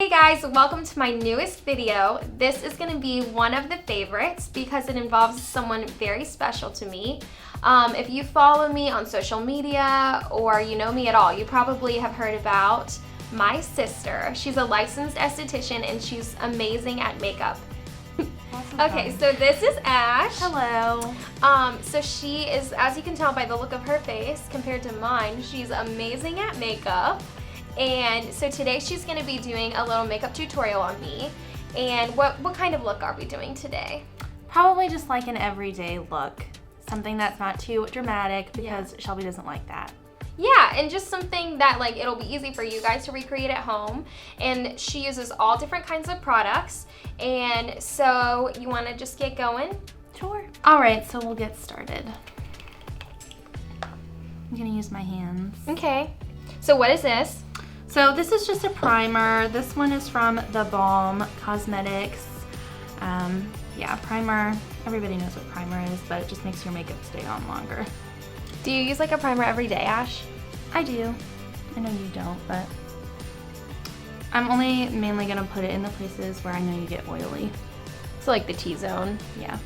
Hey guys, welcome to my newest video. This is going to be one of the favorites because it involves someone very special to me. If you follow me on social media or you know me at all, you probably have heard about my sister. She's a licensed esthetician and she's amazing at makeup. Okay, so this is Ash. Hello. So she is, as you can tell by the look of her face compared to mine, she's amazing at makeup. And so today she's going to be doing a little makeup tutorial on me. And what kind of look are we doing today? Probably just like an everyday look. Something that's not too dramatic because Shelby doesn't like that. Yeah, and just something that like it'll be easy for you guys to recreate at home. And she uses all different kinds of products. And so you want to just get going? Sure. All right, so we'll get started. I'm going to use my hands. Okay. So what is this? So this is just a primer. This one is from The Balm Cosmetics. Yeah, primer. Everybody knows what primer is, but it just makes your makeup stay on longer. Do you use like a primer every day, Ash? I do. I know you don't, but I'm only mainly gonna put it in the places where I know you get oily. So like the T-zone. Yeah.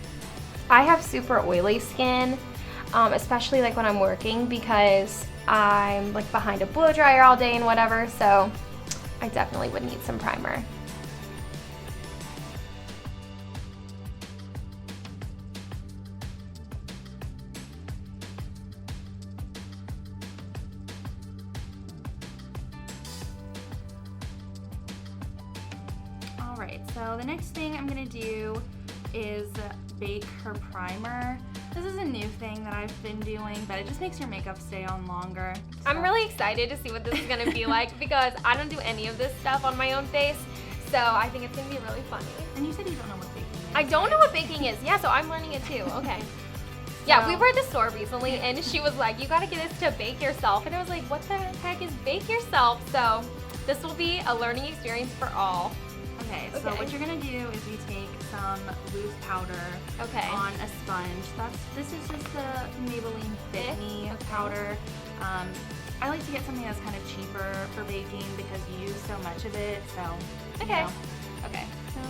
I have super oily skin, especially like when I'm working because I'm like behind a blow dryer all day and whatever, so I definitely would need some primer. All right, so the next thing I'm gonna do is bake her primer. This is a new thing that I've been doing, but it just makes your makeup stay on longer. So. I'm really excited to see what this is gonna be like because I don't do any of this stuff on my own face, so I think it's gonna be really funny. And you said you don't know what baking is. I don't know what baking is. Yeah, so I'm learning it too. Okay. Yeah, we were at the store recently and she was like, you gotta get this to bake yourself. And I was like, what the heck is bake yourself? So this will be a learning experience for all. Okay, so what you're gonna do is you take some loose powder on a sponge. This is just the Maybelline Fit Me powder. I like to get something that's kind of cheaper for baking because you use so much of it. So you know. Okay. So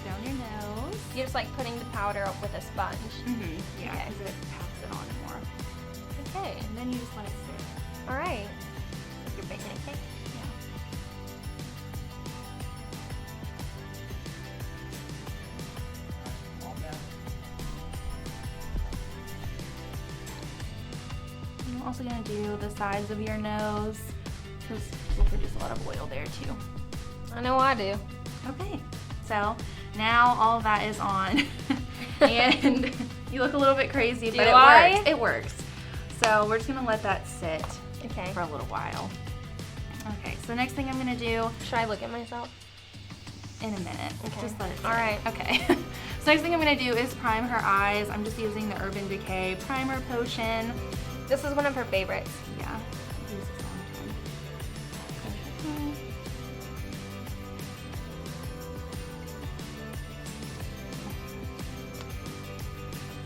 down your nose. You're just like putting the powder up with a sponge. Yeah, because it packs it on more. Okay. And then you just let it sit. All right. You're baking a cake. I'm also going to do the sides of your nose because we'll produce a lot of oil there too. I know I do. Okay, so now all of that is on and you look a little bit crazy, but it works. It works. So we're just going to let that sit for a little while. Okay, so the next thing I'm going to do... Should I look at myself? In a minute. Okay. Just let it sit. All right. Okay. So next thing I'm going to do is prime her eyes. I'm just using the Urban Decay Primer Potion. This is one of her favorites. Yeah, I've used this a long time.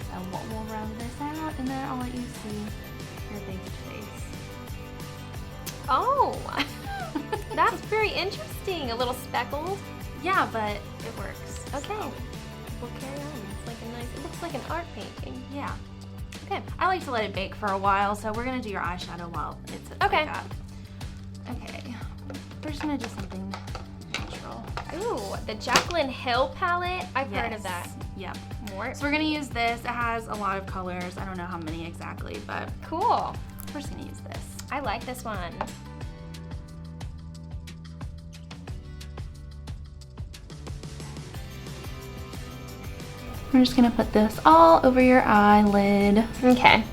So we'll rub this out and then I'll let you see your baked face. Oh, that's very interesting. A little speckled. Yeah, but it works. Okay. So. We'll carry on. It's like a nice, it looks like an art painting. Yeah. Okay. I like to let it bake for a while, so we're gonna do your eyeshadow while it sits like that. Okay. We're just gonna do something natural. Ooh, the Jaclyn Hill palette. I've heard of that. Yeah. More. So we're gonna use this. It has a lot of colors. I don't know how many exactly, but cool. We're just gonna use this. I like this one. We're just gonna put this all over your eyelid. Okay.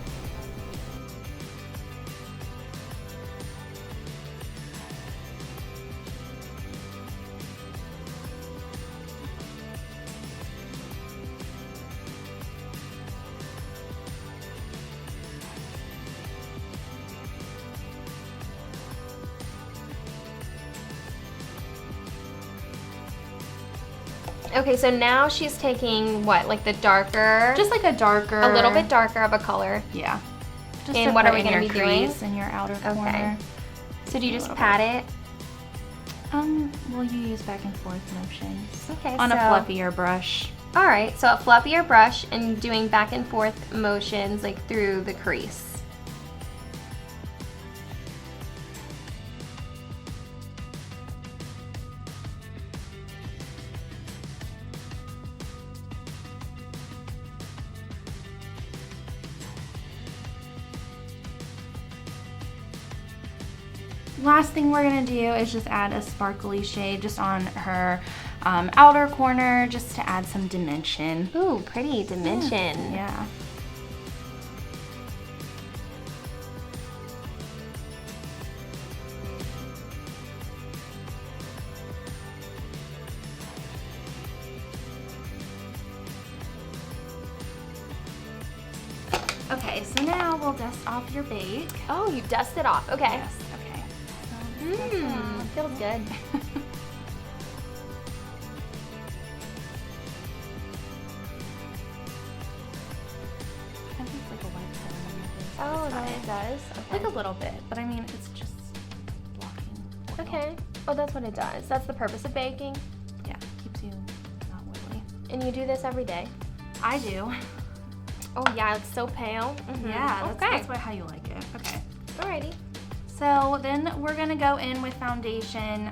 Okay, so now she's taking what, like the darker? Just like a darker. A little bit darker of a color. Yeah. Just and what are we going to be doing? In your outer corner. So do you just pat it? We'll use back and forth motions. Okay, on a fluffier brush. All right, so a fluffier brush and doing back and forth motions like through the crease. Last thing we're gonna do is just add a sparkly shade just on her outer corner, just to add some dimension. Ooh, pretty dimension. Yeah. Okay, so now we'll dust off your bake. Oh, you dust it off. Okay. Yes, okay. Feels good. Oh, that it does? Okay. Like a little bit, but I mean, it's just blocking. Okay. Oh, that's what it does. That's the purpose of baking. Yeah, keeps you not oily. And you do this every day? I do. Oh yeah, it's so pale. Yeah, that's how you like it. Okay. Alrighty. So then we're gonna go in with foundation.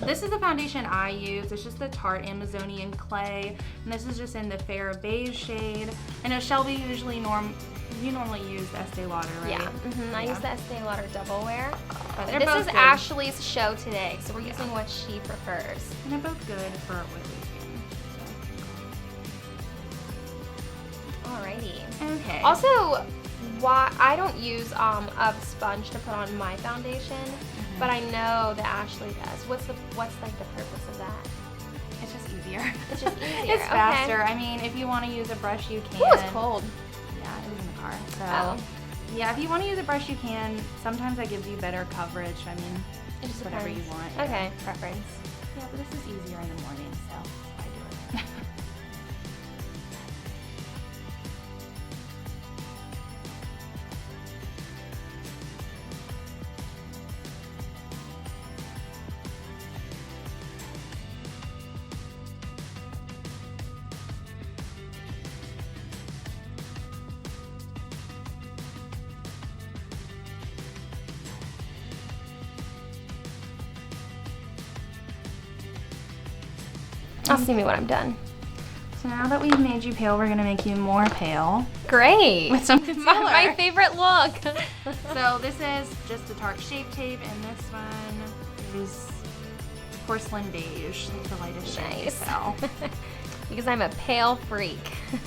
This is the foundation I use. It's just the Tarte Amazonian Clay, and this is just in the fair beige shade. I know Shelby usually you normally use the Estee Lauder, right? Yeah. I use the Estee Lauder Double Wear. But this is good. Ashley's show today, so we're using what she prefers. And they're both good for oily skin. Alrighty. Okay. Also, why I don't use a sponge to put on my foundation, but I know that Ashley does. What's like the purpose of that? It's just easier. It's just easier. It's faster. I mean, if you want to use a brush, you can. Ooh, it's cold. Yeah, it was in the car. So, yeah, if you want to use a brush, you can. Sometimes that gives you better coverage. I mean, it just whatever you want. Okay, preference. Yeah, but this is easier in the morning, so I do it. I'll see me when I'm done. So now that we've made you pale, we're gonna make you more pale. Great. With some concealer. My favorite look. So this is just a Tarte Shape Tape, and this one is porcelain beige. It's the lightest shade. Nice. So. Because I'm a pale freak.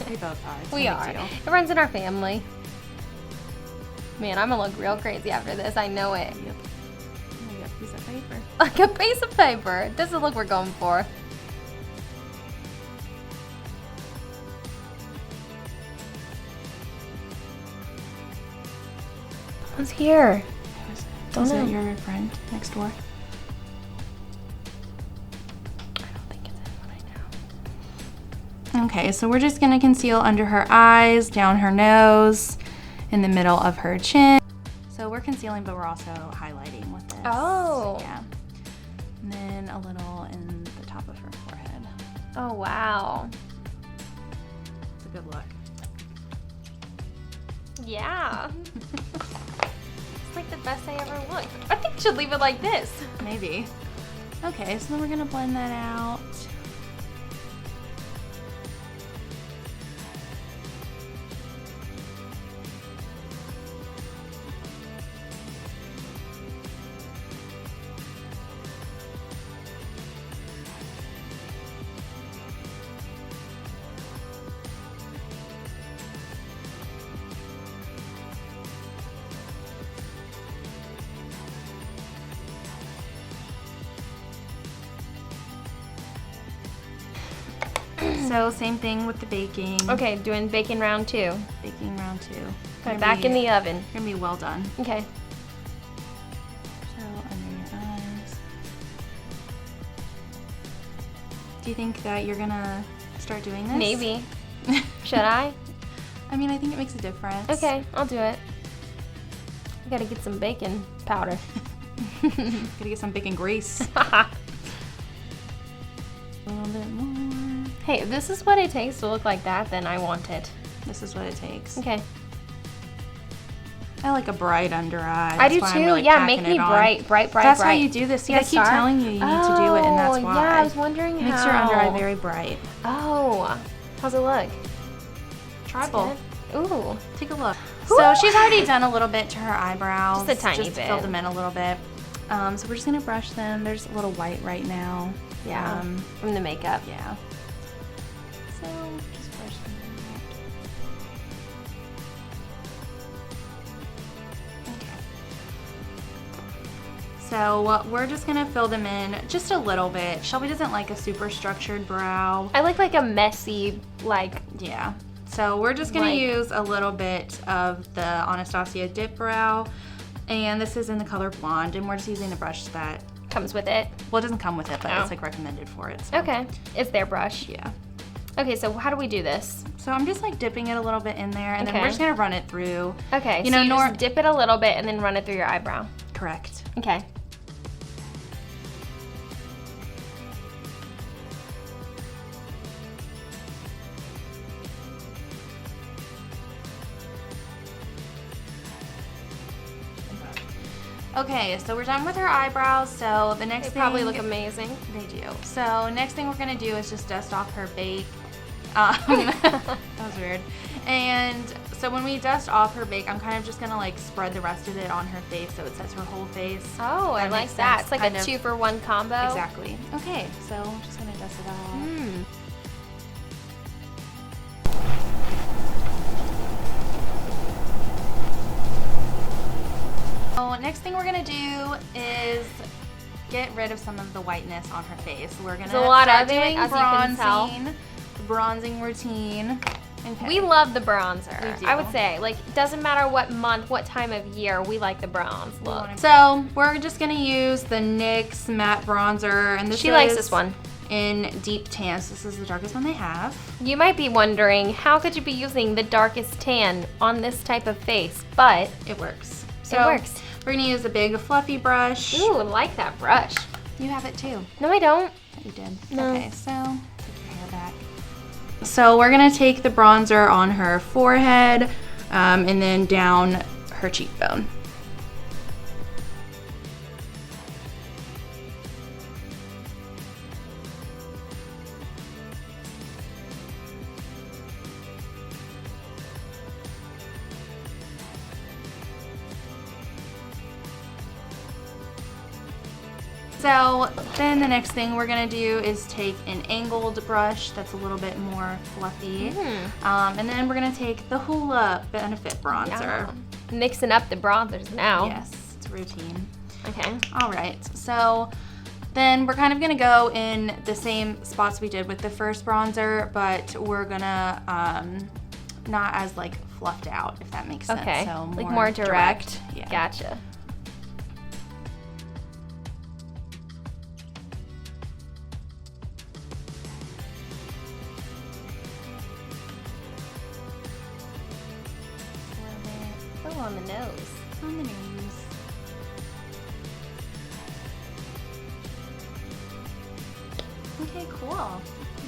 We both are. It's We are. It runs in our family. Man, I'm gonna look real crazy after this. I know it. Yep. Oh, a piece of paper. Like a piece of paper. This is the look we're going for. Who's here? Is it your friend next door? I don't think it's anyone I know. Okay, so we're just gonna conceal under her eyes, down her nose, in the middle of her chin. So we're concealing, but we're also highlighting with this. Oh. Yeah. And then a little in the top of her forehead. Oh, wow. It's a good look. Yeah. It's like the best I ever looked. I think you should leave it like this. Maybe. Okay, so then we're gonna blend that out. So same thing with the baking. Okay, doing baking round 2. Baking round 2. Okay, back in the oven. Gonna be well done. Okay. So under your eyes. Do you think that you're gonna start doing this? Maybe. Should I? I mean, I think it makes a difference. Okay, I'll do it. I gotta get some baking powder. Gotta get some bacon grease. A little bit more. Hey, if this is what it takes to look like that, then I want it. This is what it takes. Okay. I like a bright under eye. I do too. Really make me bright. That's how you do this. See, I keep telling you need to do it, and that's why. Yeah, I was wondering how. Makes your under eye very bright. Oh, how's it look? Tribal. Ooh. Take a look. So she's already done a little bit to her eyebrows. Just a tiny bit. Just to fill them in a little bit. So we're just gonna brush them. There's a little white right now. Yeah. From the makeup. Yeah. So just brush them out. Okay. So we're just gonna fill them in just a little bit. Shelby doesn't like a super structured brow. I like a messy, Yeah. So we're just gonna use a little bit of the Anastasia Dip Brow, and this is in the color Blonde, and we're just using the brush that comes with it. Well, it doesn't come with it, but it's like recommended for it. So. Okay, it's their brush. Yeah. Okay, so how do we do this? So I'm just like dipping it a little bit in there, and then we're just gonna run it through. Okay, so you just dip it a little bit and then run it through your eyebrow. Correct. Okay. Okay, so we're done with her eyebrows. So the next thing, they probably look amazing. They do. So next thing we're gonna do is just dust off her bake. That was weird. And so when we dust off her bake, I'm kind of just gonna like spread the rest of it on her face so it sets her whole face. Oh, I like that. It's like a 2-for-1 combo. Exactly. Okay, so I'm just gonna dust it off. So next thing we're gonna do is get rid of some of the whiteness on her face. We're gonna start doing bronzing routine. Okay. We love the bronzer. We do. I would say, doesn't matter what month, what time of year, we like the bronze look. So we're just gonna use the NYX matte bronzer, and she likes this one. In deep tans. This is the darkest one they have. You might be wondering, how could you be using the darkest tan on this type of face? But it works. So it works. We're gonna use a big fluffy brush. Ooh, I like that brush. You have it too. No, I don't. You did. No. Okay, so take your hair back. So we're gonna take the bronzer on her forehead and then down her cheekbone. So then the next thing we're gonna do is take an angled brush that's a little bit more fluffy. And then we're gonna take the Hoola Benefit Bronzer. Yeah. Mixing up the bronzers now. Yes, it's routine. Okay. All right, so then we're kind of gonna go in the same spots we did with the first bronzer, but we're gonna not as fluffed out, if that makes sense. Okay, so more direct. Yeah. Gotcha. On the nose. On the nose. Okay, cool.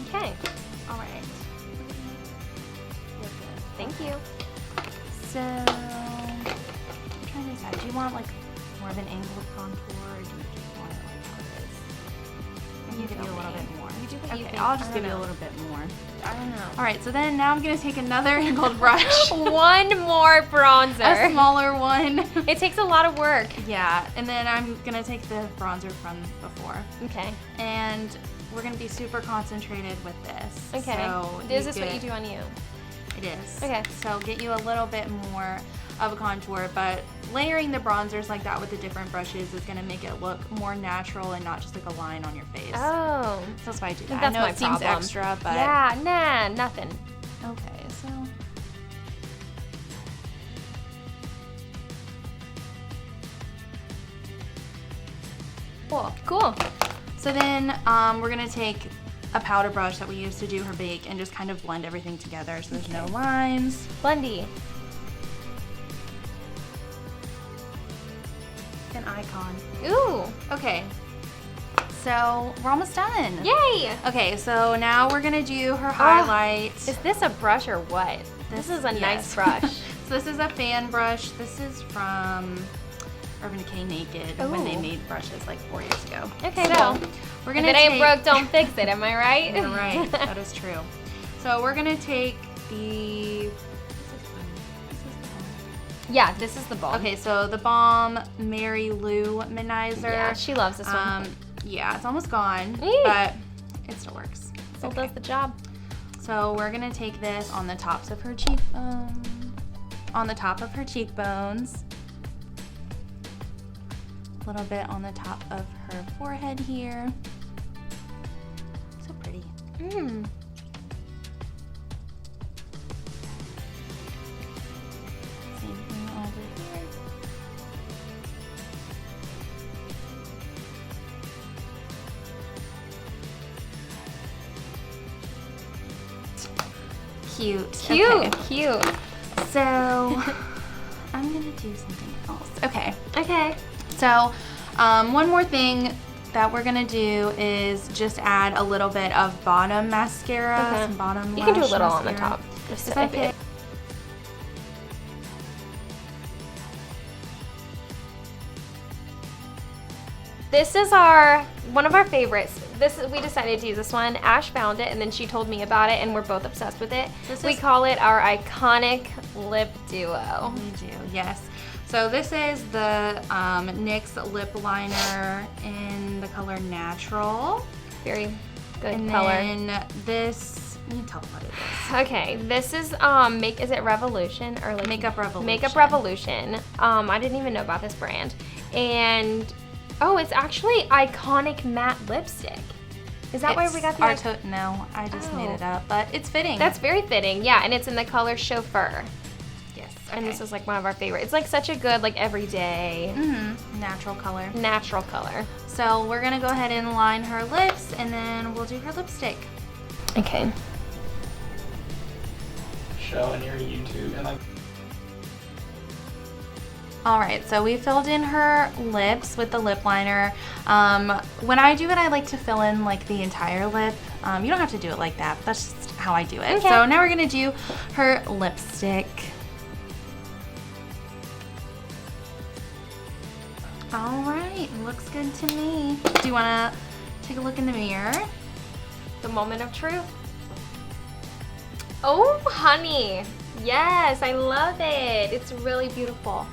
Okay. All right. You're good. Thank you. So, I'm trying to decide. Do you want more of an angled contour, or do you just want it how it is? I need to do a little bit more. You do what you think. I'll just give you a little bit more. I don't know. All right, so then now I'm gonna take another angled brush. One more bronzer. A smaller one. It takes a lot of work. Yeah, and then I'm gonna take the bronzer from before. Okay. And we're gonna be super concentrated with this. Okay. So is this what you do on you? It is. Okay. So get you a little bit more of a contour, but layering the bronzers like that with the different brushes is gonna make it look more natural and not just like a line on your face. Oh. So that's why I do that. That's I know my it seems problem. extra, but yeah, nah, nothing. okay, so Cool. So then we're gonna take a powder brush that we used to do her bake and just kind of blend everything together so there's no lines. Blendy. An eye icon. Ooh. Okay. So we're almost done. Yay! Okay, so now we're gonna do her highlight. Is this a brush or what? This is a nice brush. So this is a fan brush. This is from Urban Decay Naked when they made brushes like 4 years ago. Okay, so well, we're gonna if it ain't broke, don't fix it. Am I right? You're right. That is true. So we're gonna take the. Yeah, this is the balm. Okay, so the Balm Mary Lou Minizer. Yeah, she loves this one. Yeah, it's almost gone, but it still works. Still does the job. So we're gonna take this on the tops of her cheekbones. A little bit on the top of her forehead here. So pretty. Mm. Same thing over here. Cute. Cute. Okay. Cute. So I'm gonna do something else. Okay. Okay. So one more thing that we're gonna do is just add a little bit of bottom mascara. Some bottom You can do a little mascara. on the top. Just Is okay. This is one of our favorites. We decided to use this one. Ash found it and then she told me about it and we're both obsessed with it. We call it our iconic lip duo. We do, yes. So this is the NYX lip liner in the color Natural. Very good and color. And then this, you can tell what it is. Okay, this is is it Revolution or like Makeup Revolution? Makeup Revolution. I didn't even know about this brand. And it's actually iconic matte lipstick. Is that where we got the No, I just made it up, but it's fitting. That's very fitting, yeah, and it's in the color Chauffeur. Yes. Okay. And this is like one of our favorites. It's like such a good like everyday natural color. Natural color. So we're gonna go ahead and line her lips and then we'll do her lipstick. Okay. Showing your YouTube and All right, so we filled in her lips with the lip liner. When I do it, I like to fill in like the entire lip. You don't have to do it like that, but that's just how I do it. Okay. So now we're gonna do her lipstick. All right, looks good to me. Do you wanna take a look in the mirror? The moment of truth. Oh, honey. Yes, I love it. It's really beautiful.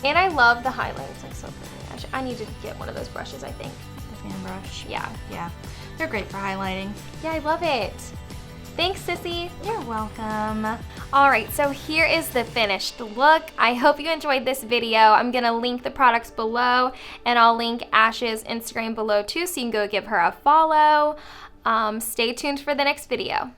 And I love the highlight. It's like so pretty. I need to get one of those brushes, I think. The fan brush. Yeah. Yeah, they're great for highlighting. Yeah, I love it. Thanks, Sissy. You're welcome. All right, so here is the finished look. I hope you enjoyed this video. I'm gonna link the products below and I'll link Ash's Instagram below too so you can go give her a follow. Stay tuned for the next video.